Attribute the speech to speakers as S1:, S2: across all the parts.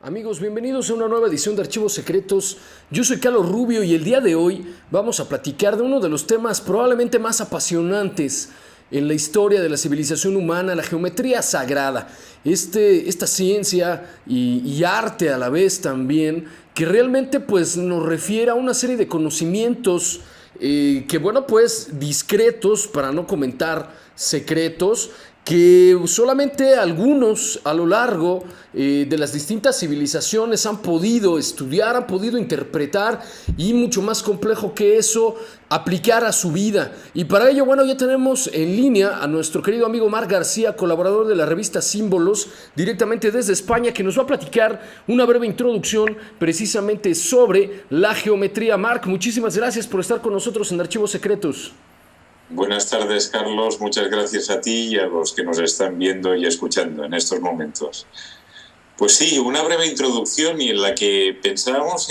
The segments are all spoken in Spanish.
S1: Amigos, bienvenidos a una nueva edición de Archivos Secretos. Yo soy Carlos Rubio y el día de hoy vamos a platicar de uno de los temas probablemente más apasionantes en la historia de la civilización humana, la geometría sagrada. Esta ciencia y arte a la vez también, que realmente pues nos refiere a una serie de conocimientos que bueno pues discretos, para no comentar secretos, que solamente algunos a lo largo de las distintas civilizaciones han podido estudiar, han podido interpretar y mucho más complejo que eso, aplicar a su vida. Y para ello, bueno, ya tenemos en línea a nuestro querido amigo Marc García, colaborador de la revista Símbolos, directamente desde España, que nos va a platicar una breve introducción precisamente sobre la geometría. Marc, muchísimas gracias por estar con nosotros en Archivos Secretos.
S2: Buenas tardes, Carlos. Muchas gracias a ti y a los que nos están viendo y escuchando en estos momentos. Pues sí, una breve introducción y en la que pensábamos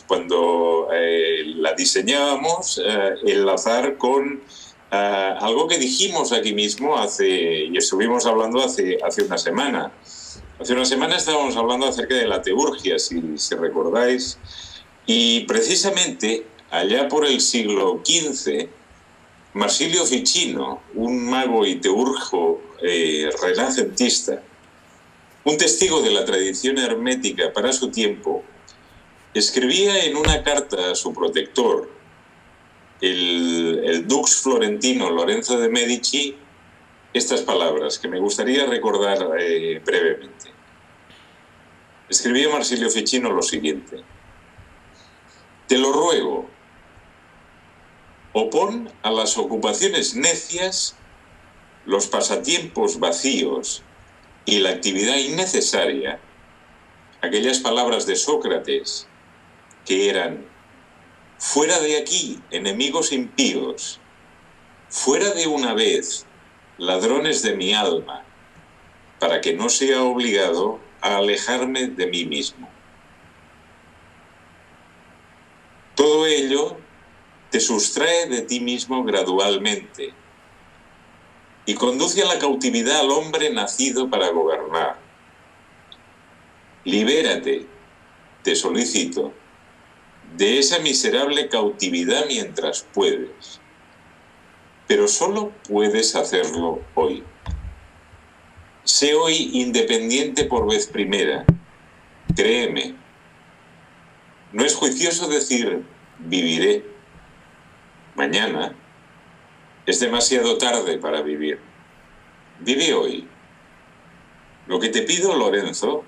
S2: cuando la diseñábamos, enlazar con algo que dijimos aquí mismo y estuvimos hablando hace una semana. Hace una semana estábamos hablando acerca de la teurgia, si recordáis, y precisamente allá por el siglo XV, Marsilio Ficino, un mago y teurgo renacentista, un testigo de la tradición hermética para su tiempo, escribía en una carta a su protector, el dux florentino Lorenzo de Medici, estas palabras que me gustaría recordar brevemente. Escribía Marsilio Ficino lo siguiente: «Te lo ruego, opón a las ocupaciones necias, los pasatiempos vacíos y la actividad innecesaria aquellas palabras de Sócrates que eran: fuera de aquí, enemigos impíos, fuera de una vez, ladrones de mi alma, para que no sea obligado a alejarme de mí mismo». Todo ello te sustrae de ti mismo gradualmente y conduce a la cautividad al hombre nacido para gobernar. Libérate, te solicito, de esa miserable cautividad mientras puedes, pero solo puedes hacerlo hoy. Sé hoy independiente por vez primera, créeme. No es juicioso decir viviré. Mañana es demasiado tarde para vivir. Vive hoy. Lo que te pido, Lorenzo,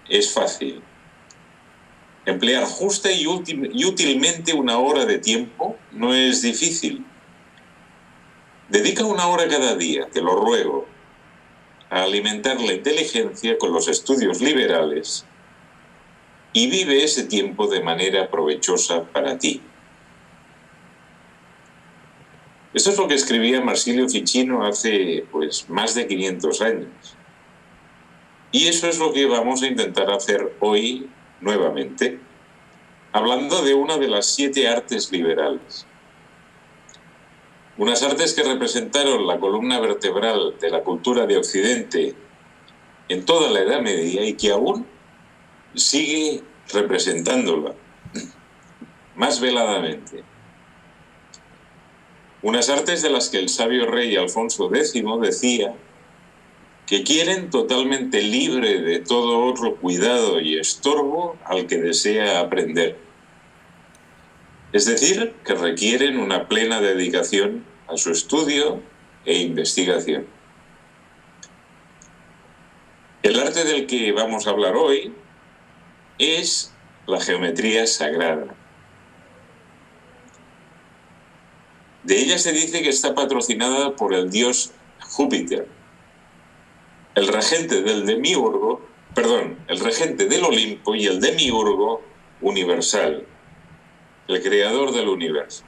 S2: es fácil. Emplear justa y útilmente una hora de tiempo no es difícil. Dedica una hora cada día, te lo ruego, a alimentar la inteligencia con los estudios liberales y vive ese tiempo de manera provechosa para ti. Esto es lo que escribía Marsilio Ficino hace más de 500 años. Y eso es lo que vamos a intentar hacer hoy nuevamente, hablando de una de las 7 artes liberales. Unas artes que representaron la columna vertebral de la cultura de Occidente en toda la Edad Media y que aún sigue representándola más veladamente. Unas artes de las que el sabio rey Alfonso X decía que quieren totalmente libre de todo otro cuidado y estorbo al que desea aprender. Es decir, que requieren una plena dedicación a su estudio e investigación. El arte del que vamos a hablar hoy es la geometría sagrada. De ella se dice que está patrocinada por el dios Júpiter, el regente del Olimpo y el demiurgo universal, el creador del universo.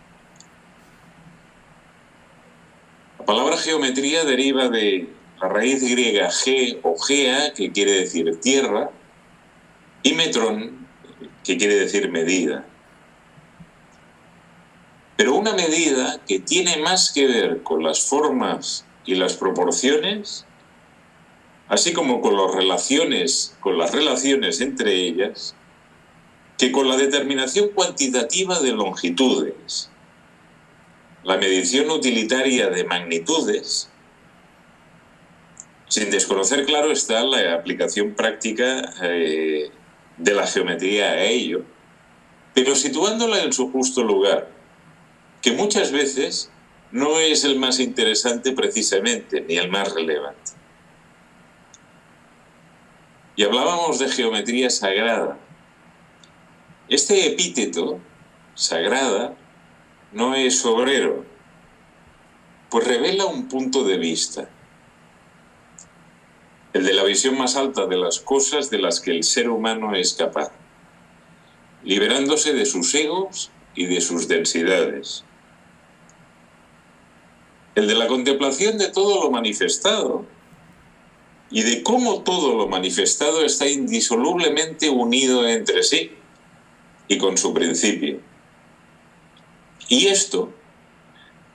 S2: La palabra geometría deriva de la raíz griega ge o gea, que quiere decir tierra, y metrón, que quiere decir medida. Pero una medida que tiene más que ver con las formas y las proporciones así como con las relaciones entre ellas, que con la determinación cuantitativa de longitudes, la medición utilitaria de magnitudes, sin desconocer, claro está, la aplicación práctica de la geometría a ello, pero situándola en su justo lugar, que muchas veces no es el más interesante precisamente, ni el más relevante. Y hablábamos de geometría sagrada. Este epíteto, sagrada, no es obrero, pues revela un punto de vista, el de la visión más alta de las cosas de las que el ser humano es capaz, liberándose de sus egos y de sus densidades. El de la contemplación de todo lo manifestado y de cómo todo lo manifestado está indisolublemente unido entre sí y con su principio. Y esto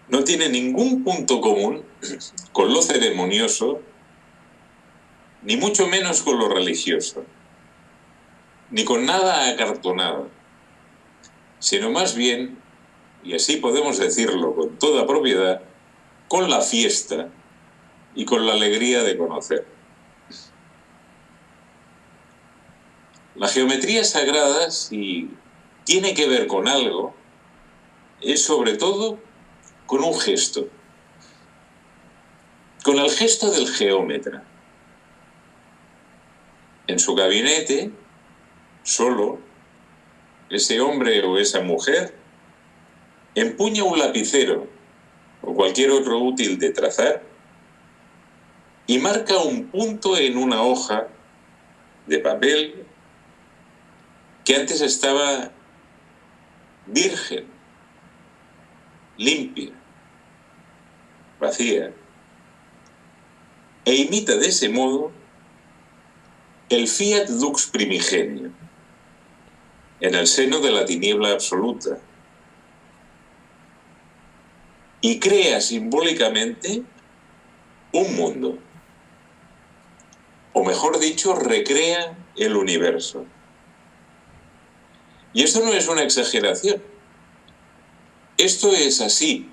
S2: no tiene ningún punto común con lo ceremonioso, ni mucho menos con lo religioso, ni con nada acartonado, sino más bien, y así podemos decirlo con toda propiedad, con la fiesta y con la alegría de conocer. La geometría sagrada, si tiene que ver con algo, es sobre todo con un gesto, con el gesto del geómetra. En su gabinete, solo, ese hombre o esa mujer empuña un lapicero o cualquier otro útil de trazar y marca un punto en una hoja de papel que antes estaba virgen, limpia, vacía, e imita de ese modo el fiat lux primigenio, en el seno de la tiniebla absoluta, y crea simbólicamente un mundo, o mejor dicho, recrea el universo. Y esto no es una exageración, esto es así,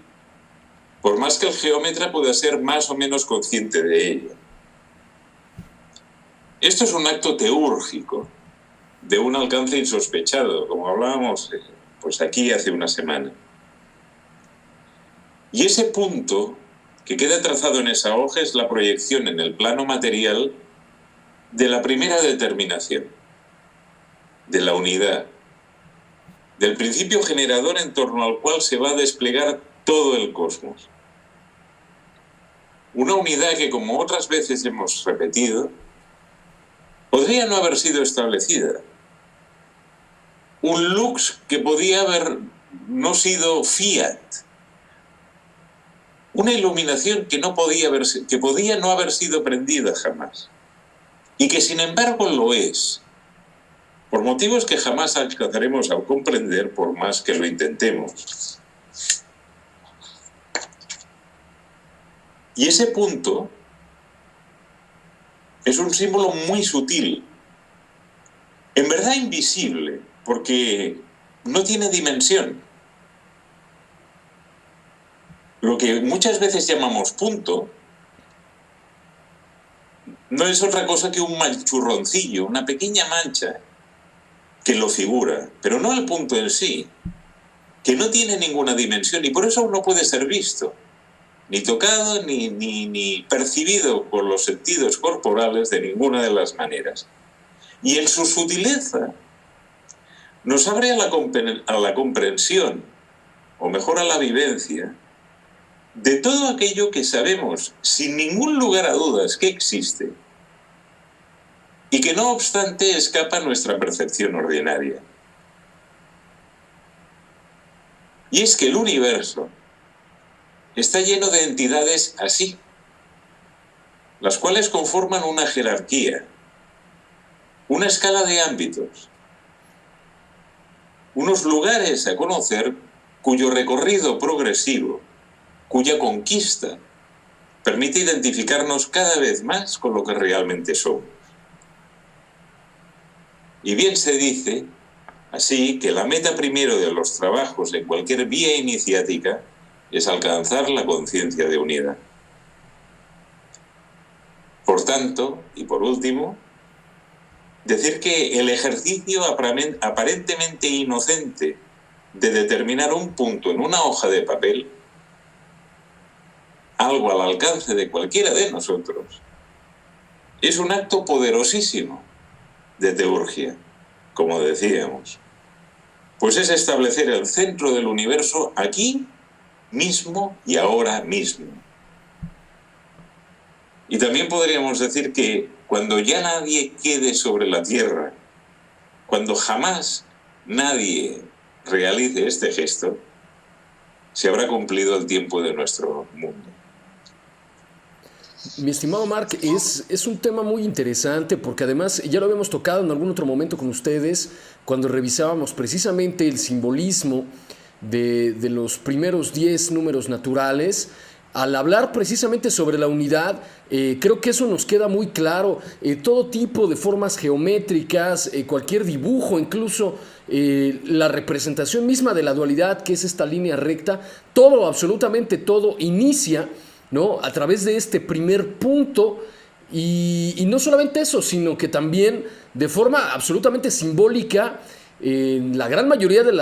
S2: por más que el geómetra pueda ser más o menos consciente de ello. Esto es un acto teúrgico, de un alcance insospechado, como hablábamos pues aquí hace una semana. Y ese punto que queda trazado en esa hoja es la proyección en el plano material de la primera determinación, de la unidad, del principio generador en torno al cual se va a desplegar todo el cosmos. Una unidad que, como otras veces hemos repetido, podría no haber sido establecida. Un lux que podía haber no sido fiat. Una iluminación que podía no haber sido prendida jamás. Y que sin embargo lo es. Por motivos que jamás alcanzaremos a comprender por más que lo intentemos. Y ese punto es un símbolo muy sutil, en verdad invisible, porque no tiene dimensión. Lo que muchas veces llamamos punto no es otra cosa que un manchurroncillo, una pequeña mancha que lo figura, pero no el punto en sí, que no tiene ninguna dimensión y por eso no puede ser visto, ni tocado, ni percibido por los sentidos corporales de ninguna de las maneras. Y en su sutileza nos abre a la comprensión, o mejor a la vivencia, de todo aquello que sabemos sin ningún lugar a dudas que existe y que no obstante escapa a nuestra percepción ordinaria. Y es que el universo está lleno de entidades así, las cuales conforman una jerarquía, una escala de ámbitos, unos lugares a conocer cuyo recorrido progresivo, cuya conquista, permite identificarnos cada vez más con lo que realmente somos. Y bien se dice así que la meta primero de los trabajos en cualquier vía iniciática es alcanzar la conciencia de unidad. Por tanto, y por último, decir que el ejercicio aparentemente inocente de determinar un punto en una hoja de papel, algo al alcance de cualquiera de nosotros, es un acto poderosísimo de teurgia, como decíamos. Pues es establecer el centro del universo aquí mismo y ahora mismo. Y también podríamos decir que cuando ya nadie quede sobre la Tierra, cuando jamás nadie realice este gesto, se habrá cumplido el tiempo de nuestro mundo.
S1: Mi estimado Marc, es un tema muy interesante porque además ya lo habíamos tocado en algún otro momento con ustedes cuando revisábamos precisamente el simbolismo de los primeros 10 números naturales. Al hablar precisamente sobre la unidad, creo que eso nos queda muy claro. Todo tipo de formas geométricas, cualquier dibujo, incluso la representación misma de la dualidad, que es esta línea recta, todo, absolutamente todo, inicia, ¿no?, a través de este primer punto. Y no solamente eso, sino que también de forma absolutamente simbólica, en la gran mayoría de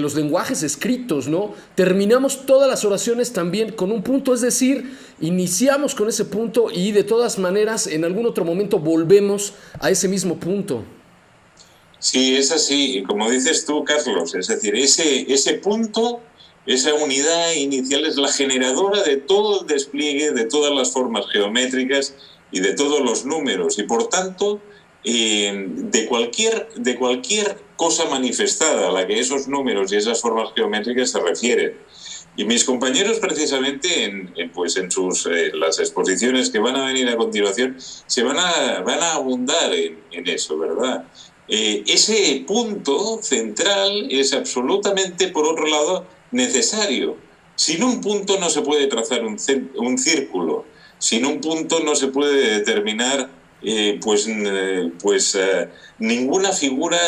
S1: los lenguajes escritos, ¿no?, terminamos todas las oraciones también con un punto, es decir, iniciamos con ese punto y de todas maneras en algún otro momento volvemos a ese mismo punto.
S2: Sí, es así, y como dices tú, Carlos, es decir, ese punto, esa unidad inicial es la generadora de todo el despliegue, de todas las formas geométricas y de todos los números, y por tanto, de cualquier cosa manifestada a la que esos números y esas formas geométricas se refieren. Y mis compañeros, precisamente, en las exposiciones que van a venir a continuación, van a abundar en eso, ¿verdad? Ese punto central es absolutamente, por otro lado, necesario. Sin un punto no se puede trazar un círculo. Sin un punto no se puede determinar ninguna figura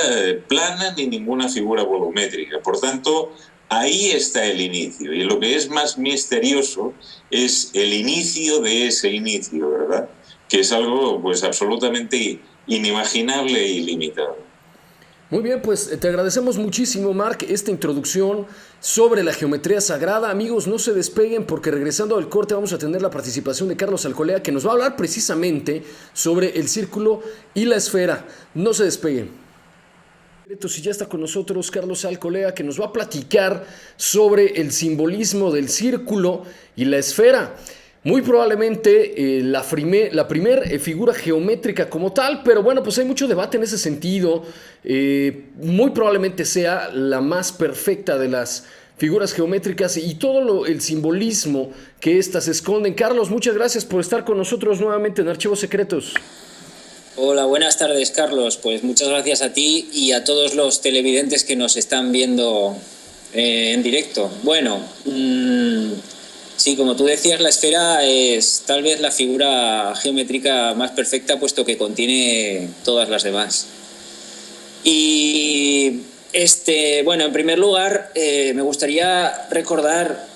S2: plana ni ninguna figura volumétrica. Por tanto, ahí está el inicio. Y lo que es más misterioso es el inicio de ese inicio, ¿verdad? Que es algo pues absolutamente inimaginable e ilimitado.
S1: Muy bien, pues te agradecemos muchísimo, Marc, esta introducción sobre la geometría sagrada. Amigos, no se despeguen porque regresando al corte vamos a tener la participación de Carlos Alcolea, que nos va a hablar precisamente sobre el círculo y la esfera. No se despeguen. Y ya está con nosotros Carlos Alcolea, que nos va a platicar sobre el simbolismo del círculo y la esfera. Muy probablemente la primera figura geométrica como tal, pero bueno, pues hay mucho debate en ese sentido. Muy probablemente sea la más perfecta de las figuras geométricas y todo el simbolismo que éstas esconden. Carlos, muchas gracias por estar con nosotros nuevamente en Archivos Secretos.
S3: Hola, buenas tardes, Carlos. Pues muchas gracias a ti y a todos los televidentes que nos están viendo en directo. Bueno, sí, como tú decías, la esfera es tal vez la figura geométrica más perfecta, puesto que contiene todas las demás. Y bueno, en primer lugar, me gustaría recordar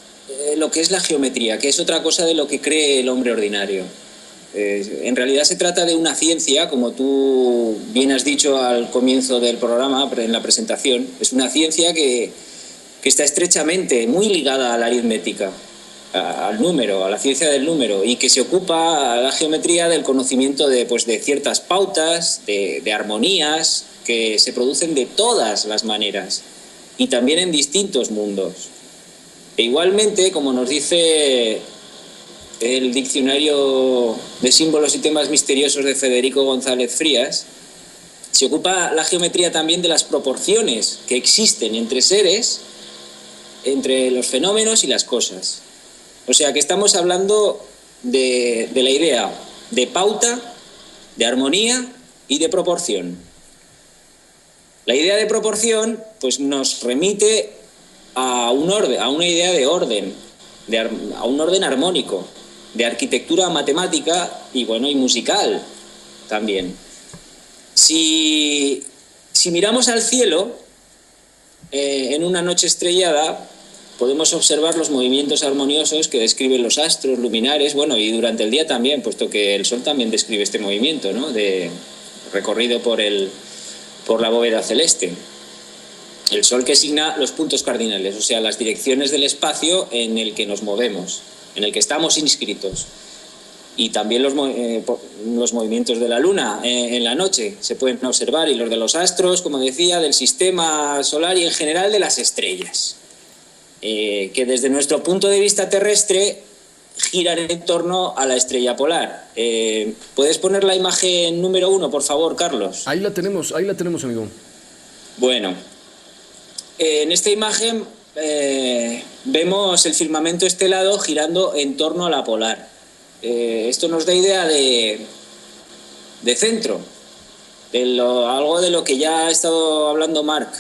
S3: lo que es la geometría, que es otra cosa de lo que cree el hombre ordinario. En realidad se trata de una ciencia, como tú bien has dicho al comienzo del programa, en la presentación. Es una ciencia que está estrechamente muy ligada a la aritmética, al número, a la ciencia del número, y que se ocupa a la geometría del conocimiento de ciertas pautas, de armonías que se producen de todas las maneras y también en distintos mundos. E igualmente, como nos dice el diccionario de símbolos y temas misteriosos de Federico González Frías, se ocupa la geometría también de las proporciones que existen entre seres, entre los fenómenos y las cosas. O sea que estamos hablando de la idea de pauta, de armonía y de proporción. La idea de proporción pues nos remite a un orden, a una idea de orden, a un orden armónico. de arquitectura matemática y, bueno, y musical también. Si miramos al cielo, en una noche estrellada, podemos observar los movimientos armoniosos que describen los astros, luminares, bueno, y durante el día también, puesto que el Sol también describe este movimiento, ¿no?, de recorrido por la bóveda celeste. El Sol que signa los puntos cardinales, o sea, las direcciones del espacio en el que nos movemos, en el que estamos inscritos. Y también los movimientos de la Luna en la noche se pueden observar, y los de los astros, como decía, del sistema solar y en general de las estrellas, que desde nuestro punto de vista terrestre giran en torno a la estrella polar. ¿Puedes poner la imagen número 1, por favor, Carlos?
S1: Ahí la tenemos, amigo.
S3: Bueno, en esta imagen vemos el firmamento estelado girando en torno a la polar. Esto nos da idea de centro, algo de lo que ya ha estado hablando Marc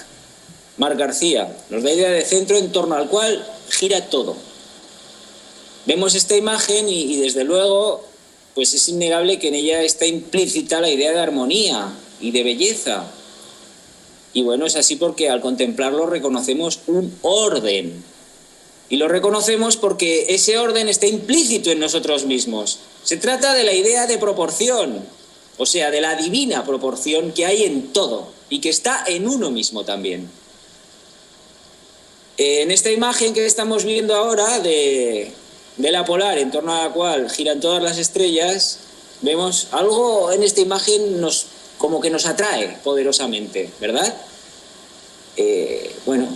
S3: García. Nos da idea de centro en torno al cual gira todo. Vemos esta imagen y desde luego, pues es innegable que en ella está implícita la idea de armonía y de belleza. Y bueno, es así porque al contemplarlo reconocemos un orden. Y lo reconocemos porque ese orden está implícito en nosotros mismos. Se trata de la idea de proporción, o sea, de la divina proporción que hay en todo y que está en uno mismo también. En esta imagen que estamos viendo ahora de la polar, en torno a la cual giran todas las estrellas, vemos algo en esta imagen como que nos atrae poderosamente, ¿verdad? Bueno,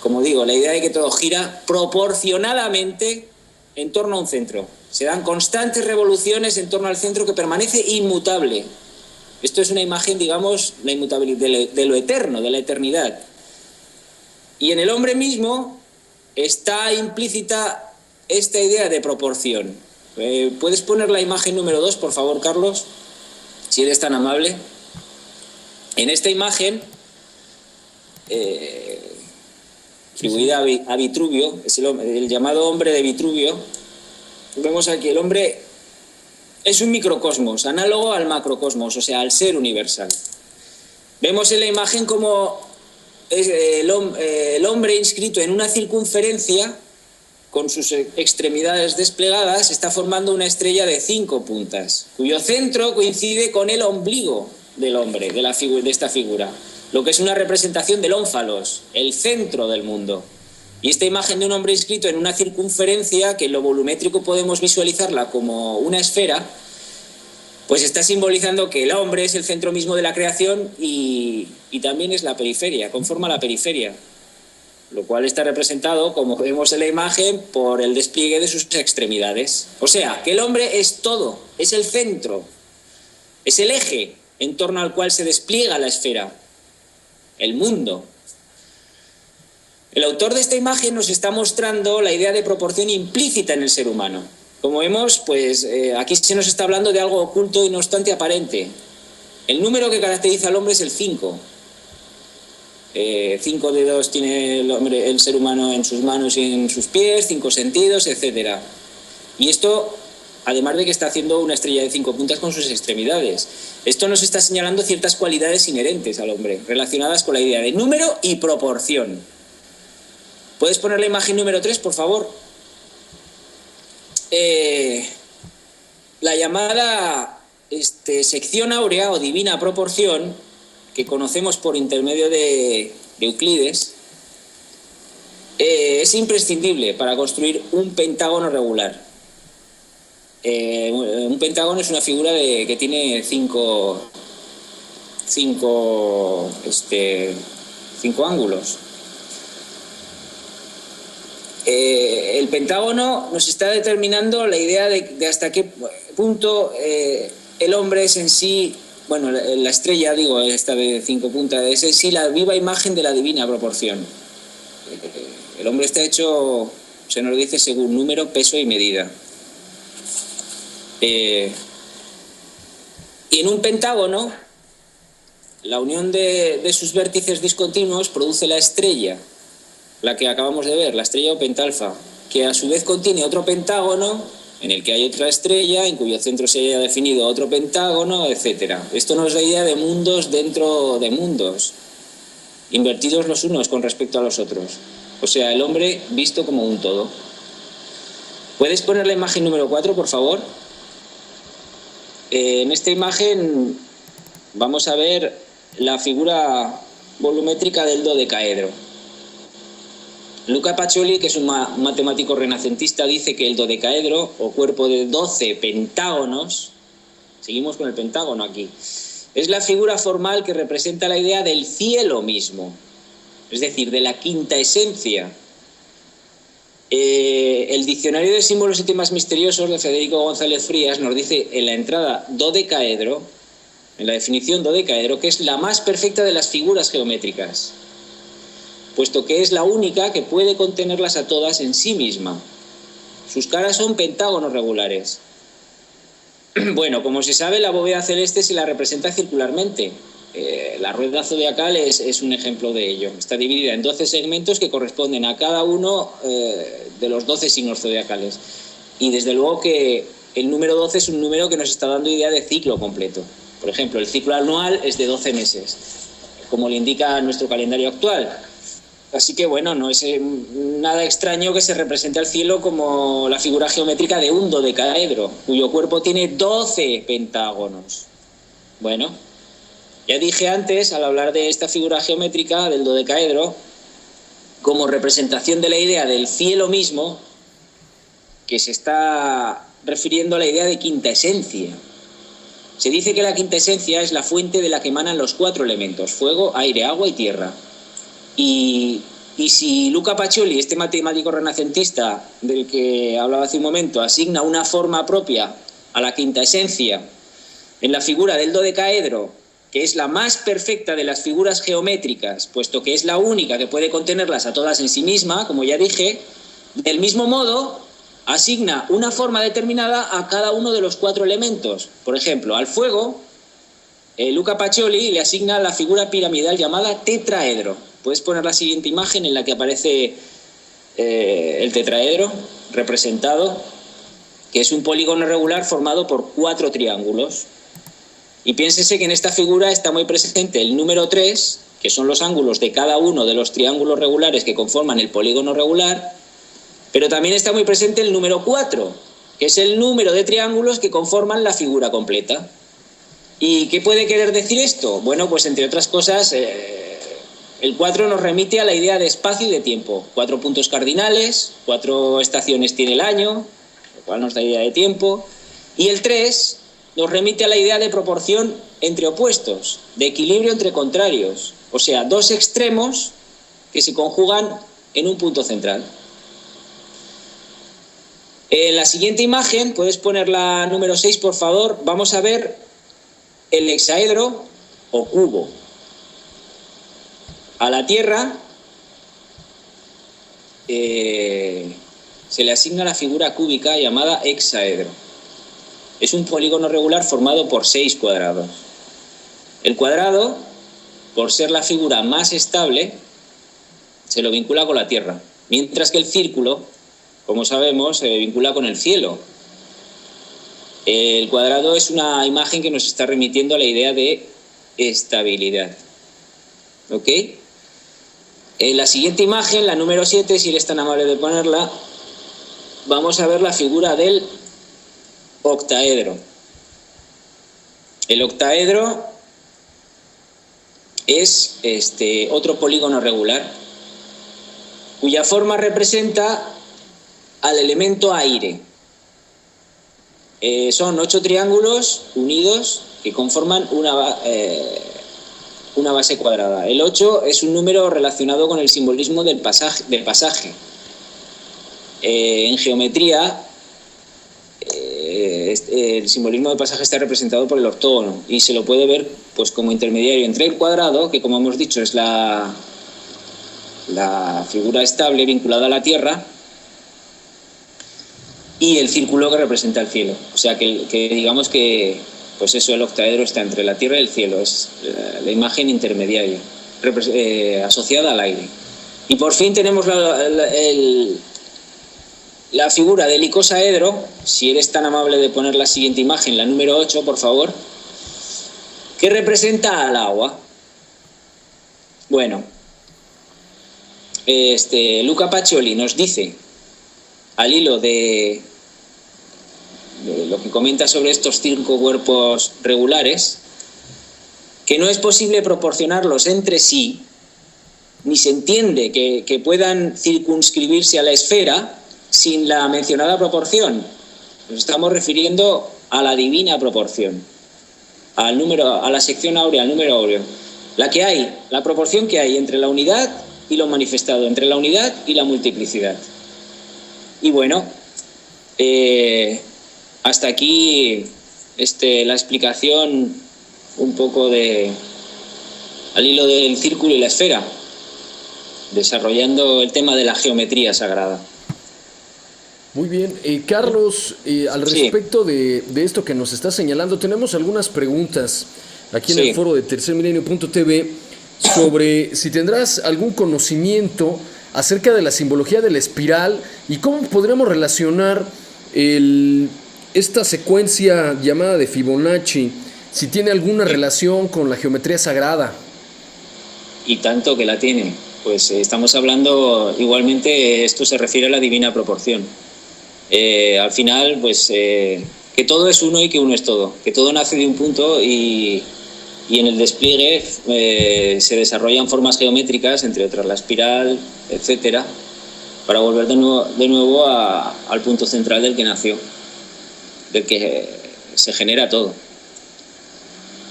S3: como digo, la idea de que todo gira proporcionadamente en torno a un centro. Se dan constantes revoluciones en torno al centro que permanece inmutable. Esto es una imagen, digamos, la inmutabilidad de lo eterno, de la eternidad. Y en el hombre mismo está implícita esta idea de proporción. ¿Puedes poner la imagen número 2, por favor, Carlos? Si eres tan amable. En esta imagen, atribuida a Vitruvio, es el llamado hombre de Vitruvio, vemos aquí el hombre es un microcosmos, análogo al macrocosmos, o sea, al ser universal. Vemos en la imagen como el hombre inscrito en una circunferencia, con sus extremidades desplegadas, está formando una estrella de 5 puntas, cuyo centro coincide con el ombligo del hombre, de esta figura, lo que es una representación del ónfalos, el centro del mundo. Y esta imagen de un hombre inscrito en una circunferencia, que en lo volumétrico podemos visualizarla como una esfera, pues está simbolizando que el hombre es el centro mismo de la creación y también es la periferia, conforma la periferia, lo cual está representado, como vemos en la imagen, por el despliegue de sus extremidades. O sea, que el hombre es todo, es el centro, es el eje en torno al cual se despliega la esfera, el mundo. El autor de esta imagen nos está mostrando la idea de proporción implícita en el ser humano. Como vemos, pues aquí se nos está hablando de algo oculto y no obstante aparente. El número que caracteriza al hombre es el 5. 5 dedos tiene el ser humano en sus manos y en sus pies, 5 sentidos, etc. Y esto, además de que está haciendo una estrella de 5 puntas con sus extremidades. Esto nos está señalando ciertas cualidades inherentes al hombre, relacionadas con la idea de número y proporción. ¿Puedes poner la imagen número 3, por favor? La llamada sección áurea o divina proporción, que conocemos por intermedio de Euclides, es imprescindible para construir un pentágono regular. Un pentágono es una figura que tiene cinco ángulos. El pentágono nos está determinando la idea de hasta qué punto el hombre es en sí, bueno, la estrella, digo, esta de 5 puntas, es en sí la viva imagen de la divina proporción. El hombre está hecho, se nos dice, según número, peso y medida. Y en un pentágono, la unión de sus vértices discontinuos produce la estrella, la que acabamos de ver, la estrella o pentalfa, que a su vez contiene otro pentágono en el que hay otra estrella, en cuyo centro se haya definido otro pentágono, etc. Esto nos da idea de mundos dentro de mundos, invertidos los unos con respecto a los otros. O sea, el hombre visto como un todo. ¿Puedes poner la imagen número 4, por favor? En esta imagen vamos a ver la figura volumétrica del dodecaedro. Luca Pacioli, que es un matemático renacentista, dice que el dodecaedro, o cuerpo de 12 pentágonos, seguimos con el pentágono aquí, es la figura formal que representa la idea del cielo mismo, es decir, de la quinta esencia. El Diccionario de Símbolos y Temas Misteriosos de Federico González Frías nos dice en la entrada dodecaedro, en la definición dodecaedro, que es la más perfecta de las figuras geométricas, puesto que es la única que puede contenerlas a todas en sí misma. Sus caras son pentágonos regulares. Bueno, como se sabe, la bóveda celeste se la representa circularmente. La rueda zodiacal es un ejemplo de ello. Está dividida en 12 segmentos que corresponden a cada uno de los 12 signos zodiacales. Y desde luego que el número 12 es un número que nos está dando idea de ciclo completo. Por ejemplo, el ciclo anual es de 12 meses, como le indica nuestro calendario actual. Así que bueno, no es nada extraño que se represente al cielo como la figura geométrica de un dodecaedro, cuyo cuerpo tiene 12 pentágonos. Bueno, ya dije antes, al hablar de esta figura geométrica del dodecaedro, como representación de la idea del cielo mismo, que se está refiriendo a la idea de quinta esencia. Se dice que la quinta esencia es la fuente de la que emanan los 4 elementos: fuego, aire, agua y tierra. Y si Luca Pacioli, este matemático renacentista del que hablaba hace un momento, asigna una forma propia a la quinta esencia en la figura del dodecaedro, que es la más perfecta de las figuras geométricas, puesto que es la única que puede contenerlas a todas en sí misma, como ya dije, del mismo modo asigna una forma determinada a cada uno de los 4 elementos. Por ejemplo, al fuego, Luca Pacioli le asigna la figura piramidal llamada tetraedro. Puedes poner la siguiente imagen en la que aparece el tetraedro representado, que es un polígono regular formado por 4 triángulos. Y piénsese que en esta figura está muy presente el número 3, que son los ángulos de cada uno de los triángulos regulares que conforman el polígono regular, pero también está muy presente el número 4, que es el número de triángulos que conforman la figura completa. ¿Y qué puede querer decir esto? Bueno, pues entre otras cosas, el 4 nos remite a la idea de espacio y de tiempo. 4 puntos cardinales, 4 estaciones tiene el año, lo cual nos da idea de tiempo. Y el 3 nos remite a la idea de proporción entre opuestos, de equilibrio entre contrarios, o sea, 2 extremos que se conjugan en un punto central. En la siguiente imagen, puedes poner la número 6, por favor, vamos a ver el hexaedro o cubo. A la Tierra se le asigna la figura cúbica llamada hexaedro. Es un polígono regular formado por 6 cuadrados. El cuadrado, por ser la figura más estable, se lo vincula con la Tierra, mientras que el círculo, como sabemos, se vincula con el cielo. El cuadrado es una imagen que nos está remitiendo a la idea de estabilidad. ¿Ok? En la siguiente imagen, la número 7, si eres tan amable de ponerla, vamos a ver la figura del octaedro. El octaedro es otro polígono regular, cuya forma representa al elemento aire. Son 8 triángulos unidos que conforman una base cuadrada. El 8 es un número relacionado con el simbolismo del pasaje. En geometría, el simbolismo del pasaje está representado por el ortógono y se lo puede ver pues como intermediario entre el cuadrado, que como hemos dicho es la figura estable vinculada a la Tierra, y el círculo que representa el cielo. O sea que digamos que pues eso, el octaedro está entre la Tierra y el cielo, es la imagen intermediaria asociada al aire. Y por fin tenemos la figura del icosaedro, si eres tan amable de poner la siguiente imagen, la número 8, por favor, que representa al agua. Bueno, Luca Pacioli nos dice, al hilo de lo que comenta sobre estos 5 cuerpos regulares, que no es posible proporcionarlos entre sí, ni se entiende que puedan circunscribirse a la esfera sin la mencionada proporción. Nos estamos refiriendo a la divina proporción, al número, a la sección áurea, al número áureo. La proporción que hay entre la unidad y lo manifestado, entre la unidad y la multiplicidad. Y bueno, hasta aquí la explicación un poco al hilo del círculo y la esfera, desarrollando el tema de la geometría sagrada.
S1: Muy bien, Carlos, al respecto de esto que nos está señalando, tenemos algunas preguntas aquí en el foro de tercermilenio.tv sobre si tendrás algún conocimiento acerca de la simbología de la espiral y cómo podríamos relacionar esta secuencia llamada de Fibonacci, si tiene alguna relación con la geometría sagrada.
S3: Y tanto que la tiene. Pues estamos hablando, igualmente, esto se refiere a la divina proporción. Al final, pues que todo es uno y que uno es todo, que todo nace de un punto y en el despliegue se desarrollan formas geométricas, entre otras la espiral, etcétera, para volver de nuevo al punto central del que nació, del que se genera todo.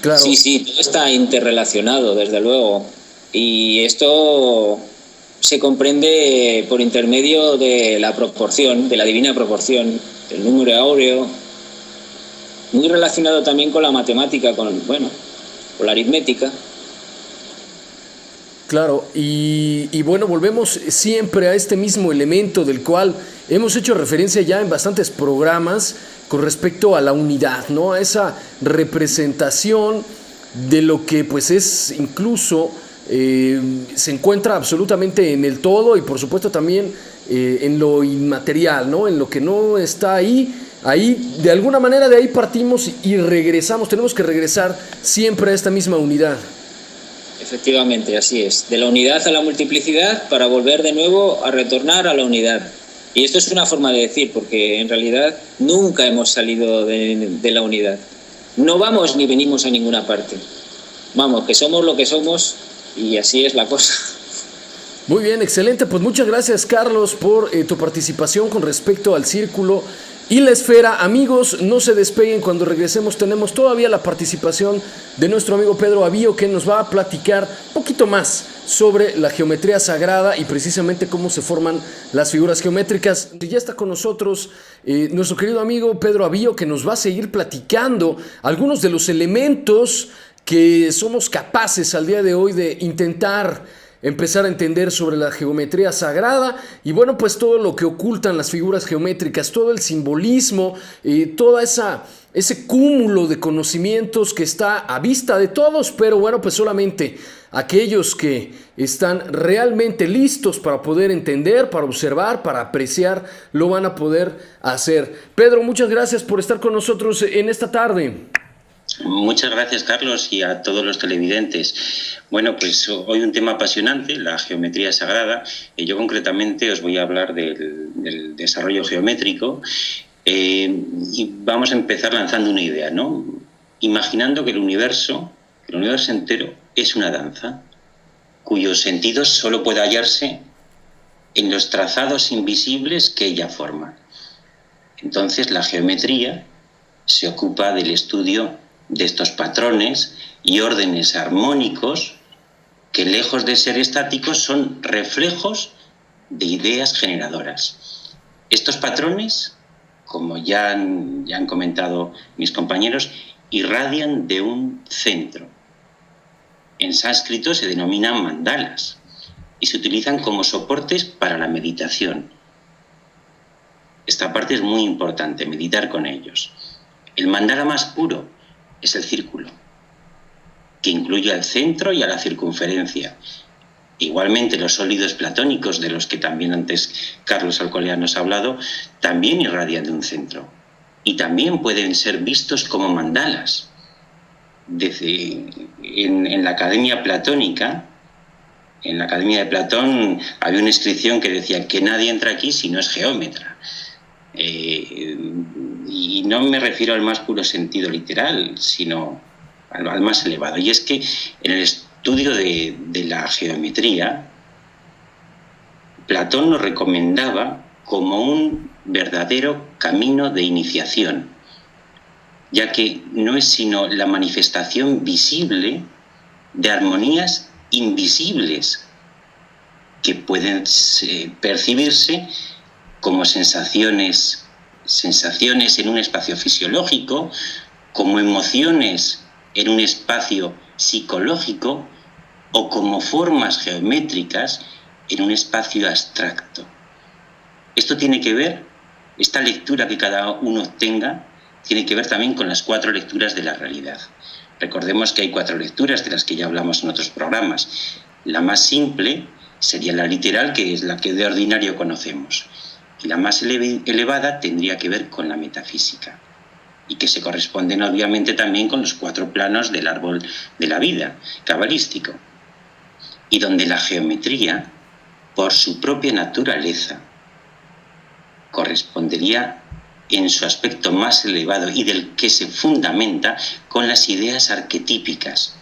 S1: Claro.
S3: Sí, todo está interrelacionado, desde luego, y esto se comprende por intermedio de la proporción, de la divina proporción, del número áureo, muy relacionado también con la matemática, con la aritmética.
S1: Claro, y bueno, volvemos siempre a este mismo elemento del cual hemos hecho referencia ya en bastantes programas con respecto a la unidad, ¿no? A esa representación de lo que pues es incluso se encuentra absolutamente en el todo y por supuesto también en lo inmaterial, ¿no? En lo que no está ahí de alguna manera de ahí partimos y regresamos, tenemos que regresar siempre a esta misma unidad.
S3: Efectivamente, así es, de la unidad a la multiplicidad para volver de nuevo a retornar a la unidad. Y esto es una forma de decir, porque en realidad nunca hemos salido de la unidad. No vamos ni venimos a ninguna parte. Vamos, que somos lo que somos y así es la cosa.
S1: Muy bien, excelente. Pues muchas gracias, Carlos, por tu participación con respecto al círculo y la esfera. Amigos, no se despeguen. Cuando regresemos tenemos todavía la participación de nuestro amigo Pedro Avío, que nos va a platicar un poquito más sobre la geometría sagrada y precisamente cómo se forman las figuras geométricas. Ya está con nosotros nuestro querido amigo Pedro Avío, que nos va a seguir platicando algunos de los elementos que somos capaces al día de hoy de intentar empezar a entender sobre la geometría sagrada y bueno, pues todo lo que ocultan las figuras geométricas, todo el simbolismo, toda ese cúmulo de conocimientos que está a vista de todos, pero bueno, pues solamente aquellos que están realmente listos para poder entender, para observar, para apreciar, lo van a poder hacer. Pedro, muchas gracias por estar con nosotros en esta tarde.
S4: Muchas gracias, Carlos, y a todos los televidentes. Bueno, pues hoy un tema apasionante, la geometría sagrada. Yo concretamente os voy a hablar del desarrollo geométrico y vamos a empezar lanzando una idea, ¿no? Imaginando que el universo entero es una danza, cuyos sentidos solo puede hallarse en los trazados invisibles que ella forma. Entonces la geometría se ocupa del estudio de estos patrones y órdenes armónicos que, lejos de ser estáticos, son reflejos de ideas generadoras. Estos patrones, como ya han comentado mis compañeros, irradian de un centro. En sánscrito se denominan mandalas y se utilizan como soportes para la meditación. Esta parte es muy importante, meditar con ellos. El mandala más puro es el círculo, que incluye al centro y a la circunferencia. Igualmente, los sólidos platónicos, de los que también antes Carlos Alcolea nos ha hablado, también irradian de un centro y también pueden ser vistos como mandalas. En la Academia Platónica, en la Academia de Platón, había una inscripción que decía que nadie entra aquí si no es geómetra. Y no me refiero al más puro sentido literal, sino al más elevado. Y es que en el estudio de la geometría, Platón nos recomendaba como un verdadero camino de iniciación, ya que no es sino la manifestación visible de armonías invisibles que pueden percibirse como sensaciones en un espacio fisiológico, como emociones en un espacio psicológico o como formas geométricas en un espacio abstracto. Esto tiene que ver, esta lectura que cada uno tenga, tiene que ver también con las 4 lecturas de la realidad. Recordemos que hay 4 lecturas de las que ya hablamos en otros programas. La más simple sería la literal, que es la que de ordinario conocemos. Y la más elevada tendría que ver con la metafísica, y que se corresponden obviamente también con los 4 planos del árbol de la vida, cabalístico, y donde la geometría, por su propia naturaleza, correspondería en su aspecto más elevado y del que se fundamenta con las ideas arquetípicas.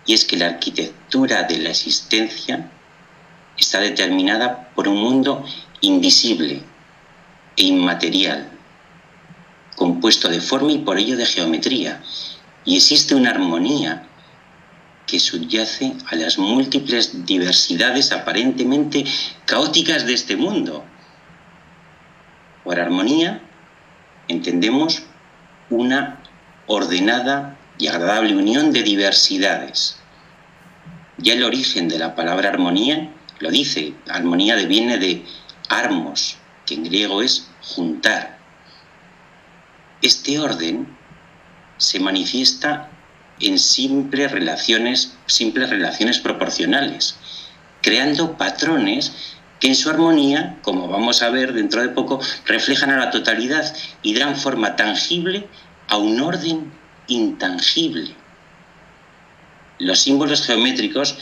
S4: Y es que la arquitectura de la existencia está determinada por un mundo invisible e inmaterial, compuesto de forma y por ello de geometría. Y existe una armonía que subyace a las múltiples diversidades aparentemente caóticas de este mundo. Por armonía entendemos una ordenada y agradable unión de diversidades. Ya el origen de la palabra armonía lo dice. Armonía viene de armos, que en griego es juntar. Este orden se manifiesta en simples relaciones proporcionales, creando patrones que en su armonía, como vamos a ver dentro de poco, reflejan a la totalidad y dan forma tangible a un orden intangible. Los símbolos geométricos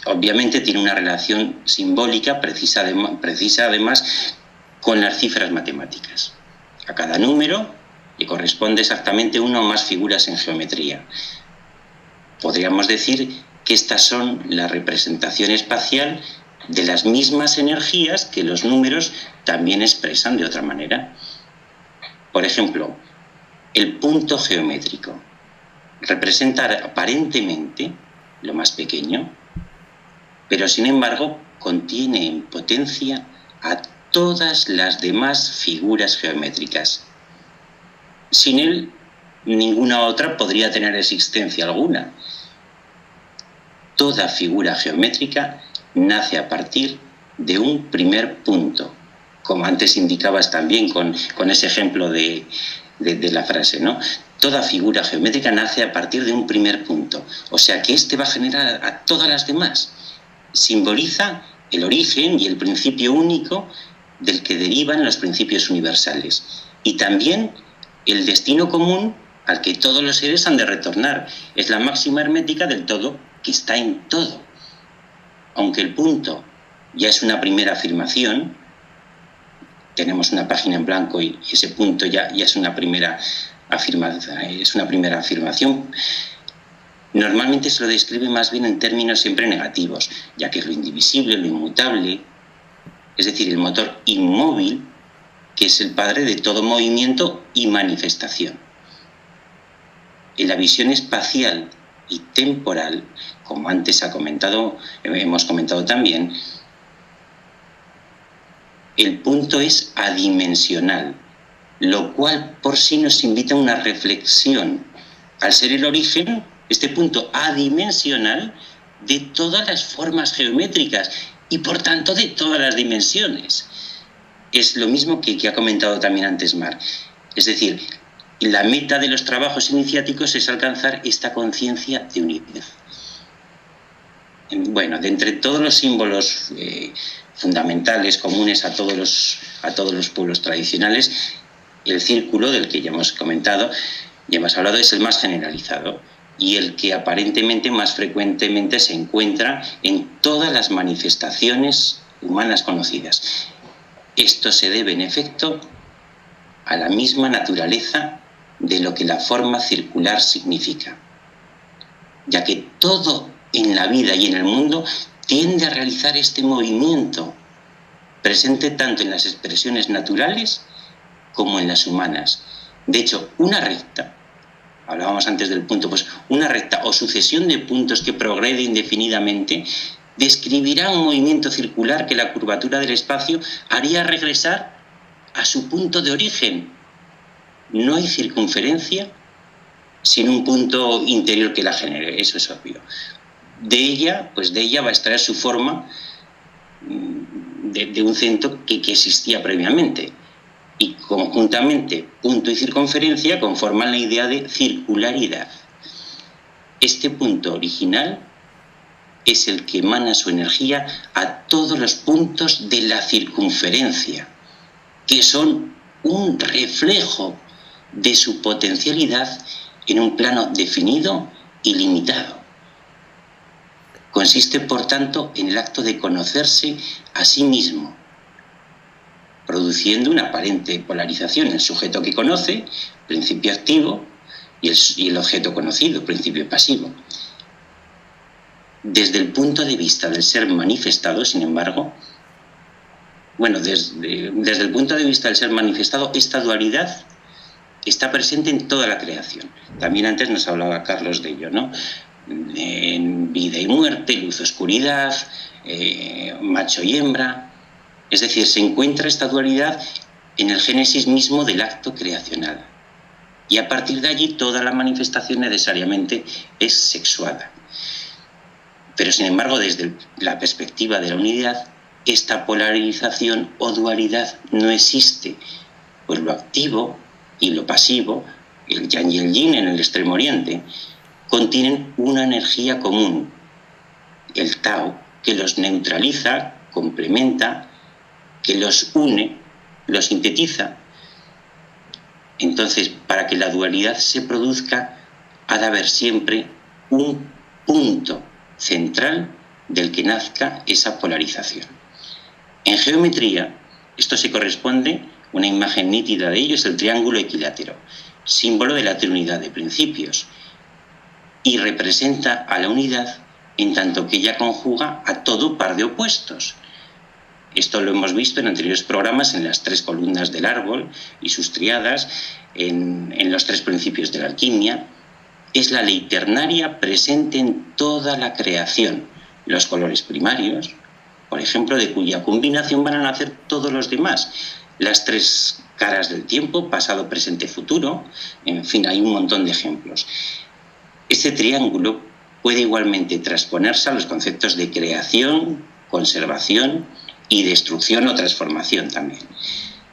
S4: obviamente tienen una relación simbólica precisa además con las cifras matemáticas. A cada número le corresponde exactamente una o más figuras en geometría. Podríamos decir que estas son la representación espacial de las mismas energías que los números también expresan de otra manera. Por ejemplo, el punto geométrico representa aparentemente lo más pequeño, pero sin embargo contiene en potencia a todas las demás figuras geométricas. Sin él, ninguna otra podría tener existencia alguna. Toda figura geométrica nace a partir de un primer punto, como antes indicabas también con ese ejemplo de la frase, ¿no? Toda figura geométrica nace a partir de un primer punto, o sea que este va a generar a todas las demás. Simboliza el origen y el principio único del que derivan los principios universales, y también el destino común al que todos los seres han de retornar. Es la máxima hermética del todo, que está en todo. Aunque el punto ya es una primera afirmación, tenemos una página en blanco y ese punto ya es una primera afirmación, normalmente se lo describe más bien en términos siempre negativos, ya que es lo indivisible, lo inmutable, es decir, el motor inmóvil, que es el padre de todo movimiento y manifestación. En la visión espacial y temporal, como antes hemos comentado también, el punto es adimensional, lo cual por sí nos invita a una reflexión. Al ser el origen, este punto adimensional, de todas las formas geométricas y por tanto de todas las dimensiones. Es lo mismo que ha comentado también antes Mar. Es decir, la meta de los trabajos iniciáticos es alcanzar esta conciencia de unidad. Bueno, de entre todos los símbolos fundamentales, comunes a todos los pueblos tradicionales, el círculo, del que ya hemos comentado, ya hemos hablado, es el más generalizado y el que aparentemente más frecuentemente se encuentra en todas las manifestaciones humanas conocidas. Esto se debe, en efecto, a la misma naturaleza de lo que la forma circular significa, ya que todo en la vida y en el mundo tiende a realizar este movimiento, presente tanto en las expresiones naturales como en las humanas. De hecho, una recta, hablábamos antes del punto, pues una recta o sucesión de puntos que progrede indefinidamente describirá un movimiento circular que la curvatura del espacio haría regresar a su punto de origen. No hay circunferencia sin un punto interior que la genere, eso es obvio. De ella va a extraer su forma de un centro que existía previamente. Y conjuntamente punto y circunferencia conforman la idea de circularidad. Este punto original es el que emana su energía a todos los puntos de la circunferencia, que son un reflejo de su potencialidad en un plano definido y limitado. Consiste, por tanto, en el acto de conocerse a sí mismo, produciendo una aparente polarización: el sujeto que conoce, principio activo, y el objeto conocido, principio pasivo. Desde el punto de vista del ser manifestado, sin embargo, desde el punto de vista del ser manifestado, esta dualidad está presente en toda la creación. También antes nos hablaba Carlos de ello, ¿no? En vida y muerte, luz, oscuridad, macho y hembra. Es decir, se encuentra esta dualidad en el génesis mismo del acto creacional. Y a partir de allí toda la manifestación necesariamente es sexuada. Pero sin embargo, desde la perspectiva de la unidad, esta polarización o dualidad no existe, pues lo activo y lo pasivo, el yang y el yin en el Extremo Oriente, contienen una energía común, el Tao, que los neutraliza, complementa, que los une, los sintetiza. Entonces, para que la dualidad se produzca, ha de haber siempre un punto central del que nazca esa polarización. En geometría, esto se corresponde, una imagen nítida de ello es el triángulo equilátero, símbolo de la trinidad de principios, y representa a la unidad en tanto que ella conjuga a todo par de opuestos. Esto lo hemos visto en anteriores programas en las 3 columnas del árbol y sus triadas, en los 3 principios de la alquimia. Es la ley ternaria presente en toda la creación. Los colores primarios, por ejemplo, de cuya combinación van a nacer todos los demás. Las 3 caras del tiempo, pasado, presente, futuro. En fin, hay un montón de ejemplos. Este triángulo puede igualmente transponerse a los conceptos de creación, conservación y destrucción o transformación también,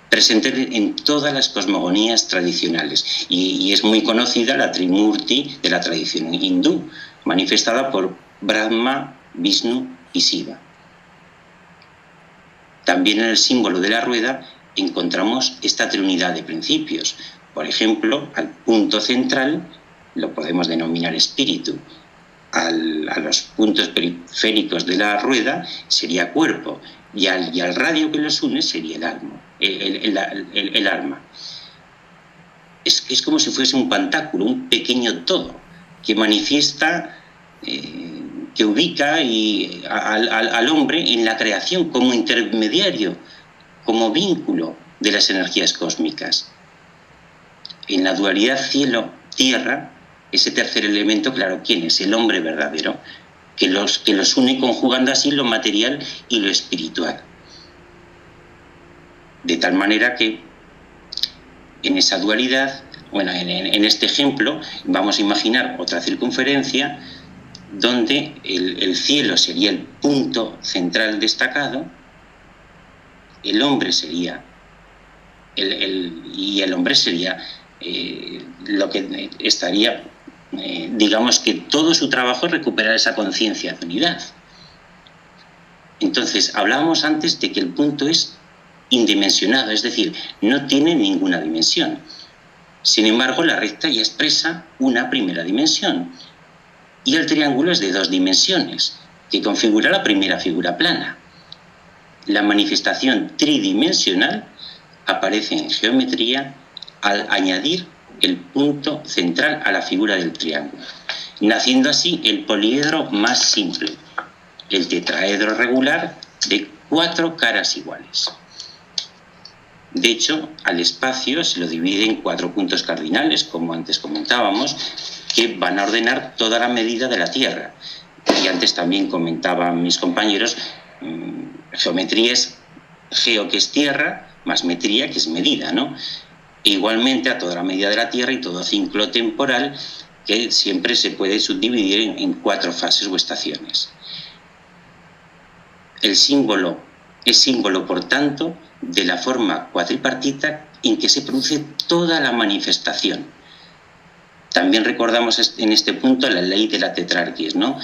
S4: presente en todas las cosmogonías tradicionales, y es muy conocida la Trimurti de la tradición hindú, manifestada por Brahma, Vishnu y Shiva. También en el símbolo de la rueda encontramos esta trinidad de principios. Por ejemplo, al punto central lo podemos denominar espíritu, a los puntos periféricos de la rueda sería cuerpo, y al radio que los une sería el alma. El alma. Es como si fuese un pantáculo, un pequeño todo, que manifiesta, que ubica al hombre en la creación como intermediario, como vínculo de las energías cósmicas. En la dualidad cielo-tierra, ese tercer elemento, claro, ¿quién es? El hombre verdadero, que los une conjugando así lo material y lo espiritual. De tal manera que en esa dualidad, en este ejemplo, vamos a imaginar otra circunferencia donde el cielo sería el punto central destacado, el hombre sería el hombre sería lo que estaría, digamos que todo su trabajo es recuperar esa conciencia de unidad. Entonces, hablábamos antes de que el punto es indimensionado, es decir, no tiene ninguna dimensión. Sin embargo, la recta ya expresa una primera dimensión y el triángulo es de 2 dimensiones, que configura la primera figura plana. La manifestación tridimensional aparece en geometría al añadir el punto central a la figura del triángulo, naciendo así el poliedro más simple, el tetraedro regular de 4 caras iguales. De hecho, al espacio se lo divide en 4 puntos cardinales, como antes comentábamos, que van a ordenar toda la medida de la Tierra. Y antes también comentaban mis compañeros, geometría es geo, que es tierra, más metría, que es medida, ¿no? E igualmente a toda la medida de la Tierra y todo ciclo temporal, que siempre se puede subdividir en 4 fases o estaciones. El símbolo es símbolo, por tanto, de la forma cuatripartita en que se produce toda la manifestación. También recordamos en este punto la ley de la tetrarquis, ¿no?,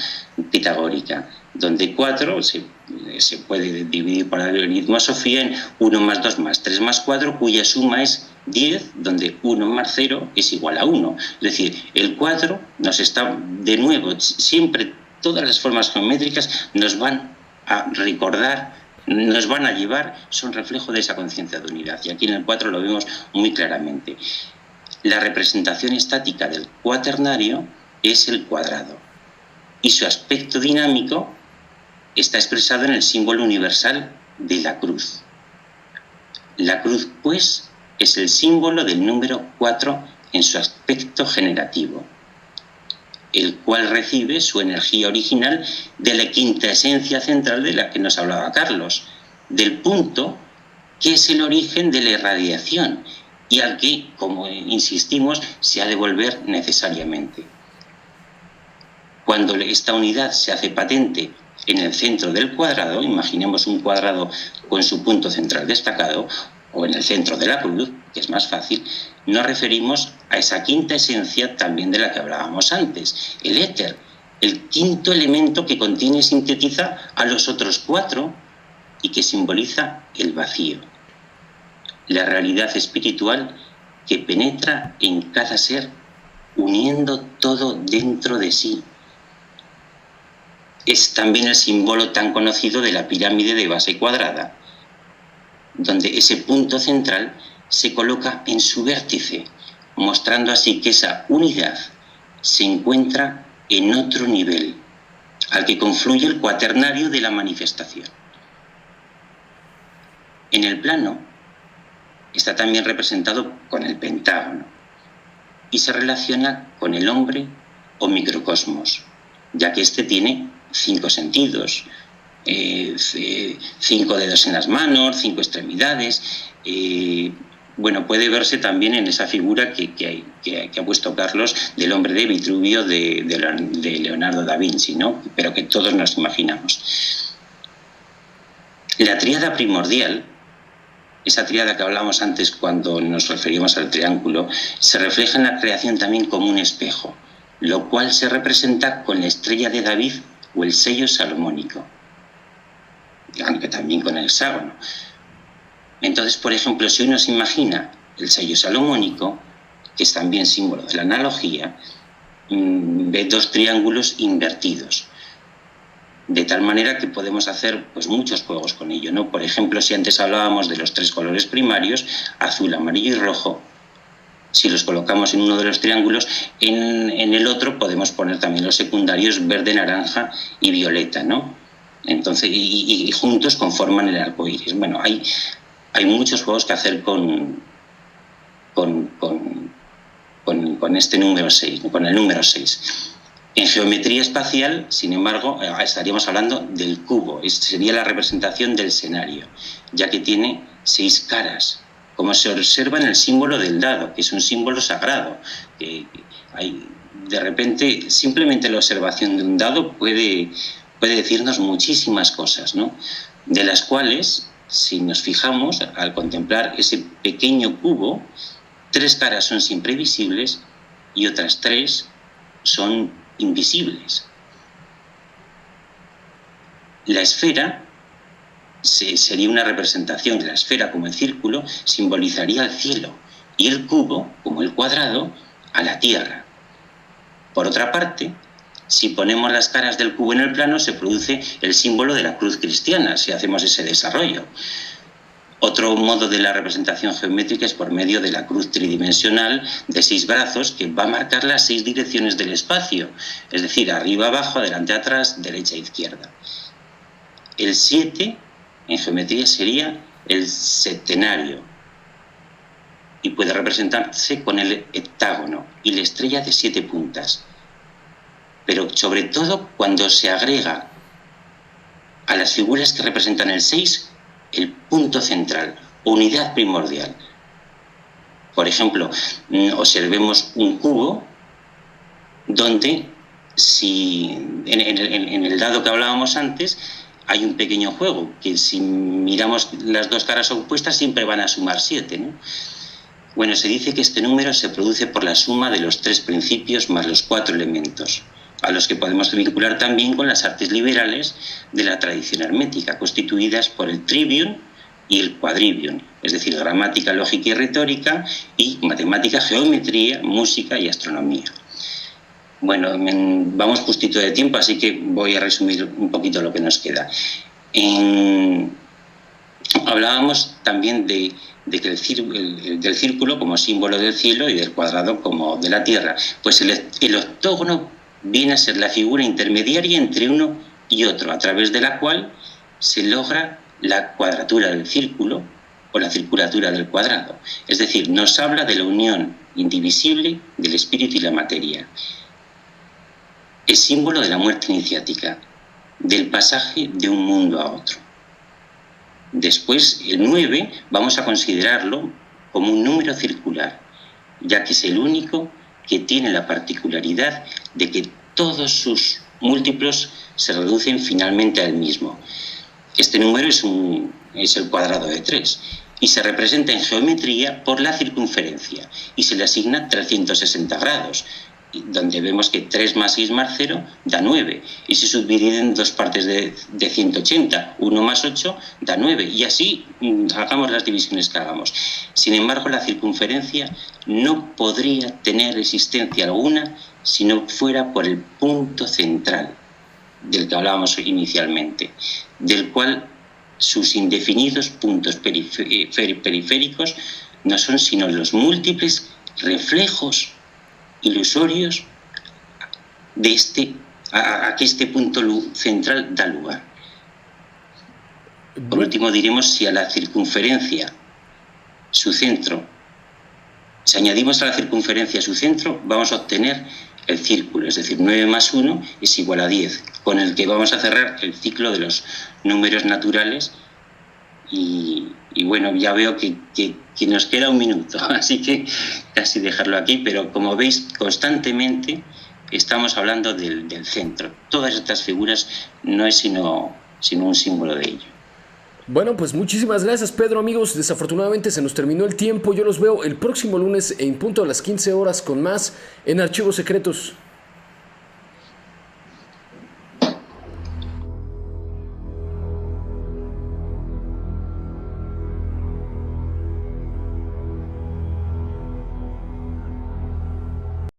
S4: pitagórica, donde 4 se puede dividir por algoritmo Sofía en 1 más 2 más 3 más 4, cuya suma es 10, donde 1 más 0 es igual a 1. Es decir, el 4 nos está, de nuevo, siempre todas las formas geométricas nos van a recordar, nos van a llevar, son reflejo de esa conciencia de unidad. Y aquí en el 4 lo vemos muy claramente. La representación estática del cuaternario es el cuadrado y su aspecto dinámico está expresado en el símbolo universal de la cruz. La cruz, pues, es el símbolo del número 4 en su aspecto generativo, el cual recibe su energía original de la quinta esencia central de la que nos hablaba Carlos, del punto que es el origen de la irradiación y al que, como insistimos, se ha de volver necesariamente. Cuando esta unidad se hace patente en el centro del cuadrado, imaginemos un cuadrado con su punto central destacado, o en el centro de la cruz, que es más fácil, nos referimos a esa quinta esencia también de la que hablábamos antes, el éter, el quinto elemento que contiene y sintetiza a los otros 4 y que simboliza el vacío, la realidad espiritual que penetra en cada ser, uniendo todo dentro de sí. Es también el símbolo tan conocido de la pirámide de base cuadrada, donde ese punto central se coloca en su vértice, mostrando así que esa unidad se encuentra en otro nivel, al que confluye el cuaternario de la manifestación. En el plano está también representado con el pentágono y se relaciona con el hombre o microcosmos, ya que éste tiene 5 sentidos, 5 dedos en las manos, 5 extremidades. Bueno, puede verse también en esa figura que ha puesto Carlos del hombre de Vitruvio de Leonardo da Vinci, ¿no?, pero que todos nos imaginamos. La tríada primordial, esa tríada que hablamos antes cuando nos referíamos al triángulo, se refleja en la creación también como un espejo, lo cual se representa con la estrella de David o el sello salomónico, aunque también con el hexágono. Entonces, por ejemplo, si uno se imagina el sello salomónico, que es también símbolo de la analogía, ve 2 triángulos invertidos, de tal manera que podemos hacer pues muchos juegos con ello, ¿no? Por ejemplo, si antes hablábamos de los 3 colores primarios, azul, amarillo y rojo, si los colocamos en uno de los triángulos, en el otro podemos poner también los secundarios verde, naranja y violeta, ¿no? Entonces, y juntos conforman el arco iris. Bueno, hay muchos juegos que hacer con este número 6, con el número 6. En geometría espacial, sin embargo, estaríamos hablando del cubo. Sería la representación del escenario, ya que tiene 6 caras, como se observa en el símbolo del dado, que es un símbolo sagrado. De repente, simplemente la observación de un dado puede decirnos muchísimas cosas, ¿no?, de las cuales, si nos fijamos, al contemplar ese pequeño cubo, 3 caras son siempre visibles y otras 3 son invisibles. La esfera sería una representación. La esfera, como el círculo, simbolizaría el cielo y el cubo, como el cuadrado, a la tierra. Por otra parte, si ponemos las caras del cubo en el plano, se produce el símbolo de la cruz cristiana, si hacemos ese desarrollo. Otro modo de la representación geométrica es por medio de la cruz tridimensional de 6 brazos, que va a marcar las 6 direcciones del espacio, es decir, arriba, abajo, adelante, atrás, derecha, izquierda. El 7 en geometría sería el septenario y puede representarse con el heptágono y la estrella de 7 puntas. Pero sobre todo cuando se agrega a las figuras que representan el 6 el punto central, unidad primordial. Por ejemplo, observemos un cubo donde, si en el dado que hablábamos antes, hay un pequeño juego, que si miramos las dos caras opuestas siempre van a sumar 7, ¿no? Bueno, se dice que este número se produce por la suma de los 3 principios más los 4 elementos, a los que podemos vincular también con las artes liberales de la tradición hermética, constituidas por el trivium y el quadrivium, es decir, gramática, lógica y retórica, y matemática, geometría, música y astronomía. Bueno, vamos justito de tiempo, así que voy a resumir un poquito lo que nos queda. Hablábamos también del círculo como símbolo del cielo y del cuadrado como de la tierra. Pues el octógono viene a ser la figura intermediaria entre uno y otro, a través de la cual se logra la cuadratura del círculo o la circulatura del cuadrado. Es decir, nos habla de la unión indivisible del espíritu y la materia. Es símbolo de la muerte iniciática, del pasaje de un mundo a otro. Después, el 9, vamos a considerarlo como un número circular, ya que es el único que tiene la particularidad de que todos sus múltiplos se reducen finalmente al mismo. Este número es el cuadrado de 3 y se representa en geometría por la circunferencia y se le asigna 360 grados, donde vemos que 3 más 6 más 0 da 9 y se subdivide en 2 partes de 180, 1 más 8 da 9 y así hagamos las divisiones que hagamos. Sin embargo, la circunferencia no podría tener existencia alguna si no fuera por el punto central del que hablábamos inicialmente, del cual sus indefinidos puntos periféricos no son sino los múltiples reflejos ilusorios de a que este punto central da lugar. Por último, diremos si a la circunferencia su centro, si añadimos a la circunferencia su centro, vamos a obtener el círculo, es decir, 9 más 1 es igual a 10, con el que vamos a cerrar el ciclo de los números naturales. Y bueno, ya veo que nos queda un minuto, así que casi dejarlo aquí, pero como veis, constantemente estamos hablando del centro. Todas estas figuras no es sino un símbolo de ello.
S1: Bueno, pues muchísimas gracias, Pedro. Amigos, desafortunadamente se nos terminó el tiempo. Yo los veo el próximo lunes en punto a las 15 horas con más en Archivos Secretos.